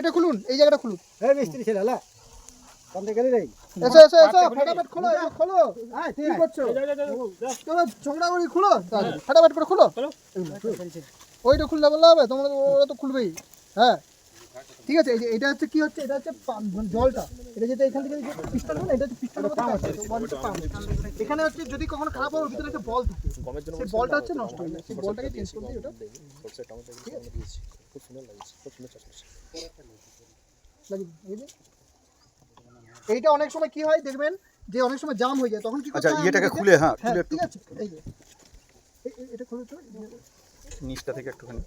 এটা খুলুন, এই জায়গাটা খুলুন। এই মিস্ত্রি ছেলে লা কোন দিকে রে? এসো এসো এসো, ফটাফট খোলো, এটা খোলো। কি করছো? তোমরা ঝগড়া করি, খুলো তাড়াতাড়ি, ফটাফট করে খুলো। ওইটা খুললে বললে হবে, তোমরা ওরা তো খুলবেই। হ্যাঁ ঠিক আছে। এই যে এটা হচ্ছে কি হচ্ছে, এটা হচ্ছে জলটা, এটা যেটা এখান থেকে পিস্টন হয় না, এটা হচ্ছে পিস্টনের মতো কাজ করে, এখানে হচ্ছে যদি কখনো খারাপ হয়, ভিতরে একটা বল থাকে, সেই বলটা হচ্ছে নষ্ট হয়ে যায়, সেই বলটাকে চেঞ্জ করে দিই। ওটা এইটা অনেক সময় কি হয় দেখবেন যে অনেক সময় জাম হয়ে যায়, তখন কি আচ্ছা এটাকে খুলে, হ্যাঁ খুলে একটু ঠিক আছে। এই যে এটা খুলে তো নিচটা থেকে একটুখানি।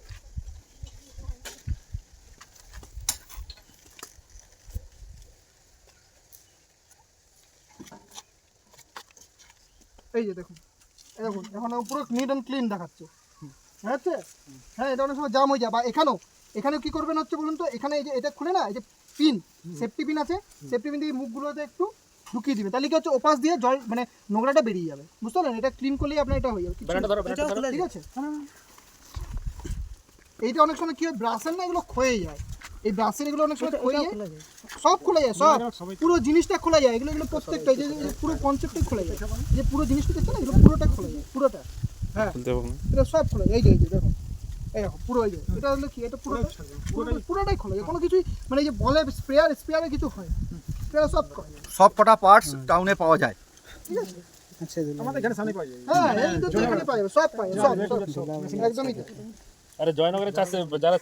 এই যে দেখুন, এই দেখুন এখন পুরো নিট অ্যান্ড ক্লিন দেখাচ্ছে। হ্যাঁ হ্যাঁ, এটা অনেক সময় জাম হয়ে যায়। বা এখানেও কি করবেন হচ্ছে বলুন তো, এখানে এই যে এটা খুলে না, এই যে পিন, সেফটি পিন আছে, সেফটি পিন দিয়ে মুখগুলোতে একটু ঢুকিয়ে দিবেন, তাহলে কি হচ্ছে ওপাশ দিয়ে জল মানে নোংরাটা বেরিয়ে যাবে, বুঝতে পারলেন? এটা ক্লিন করলেই আপনার এটা হয়ে যাবে, ঠিক আছে। এইটা অনেক সময় কি হয়, ব্রাশের না এগুলো ক্ষয়ে যায়, এই ব্রাশের এগুলো অনেক সময় ক্ষয়ে যায়, সব খুলে যায়, সব পুরো জিনিসটা খোলা যায়, এগুলো এগুলো প্রত্যেকটা যে পুরো কনসেপ্টটাই খোলা যায়, যে পুরো জিনিসটা দেখছেন না, এগুলো পুরোটা খোলা যায়, পুরোটা। হ্যাঁ এটা সব খোলা যায়, এই যে দেখো, এই দেখো পুরো, এই যে এটা হলো কি, এটা পুরোটাই খোলা যায়, কোনো কিছুই মানে এই যে বলে স্পেয়ারে কিছু হয়, স্পেয়ার সব করে, সব কটা পার্টস টাউনে পাওয়া যায়। ঠিক আছে। আমাদের এখানে সামনে পাওয়া যায়। হ্যাঁ এই তো এখানে পাওয়া যাবে, সব পাওয়া যাবে, সব একদমই। আরে জয়নগরের চাষে যারা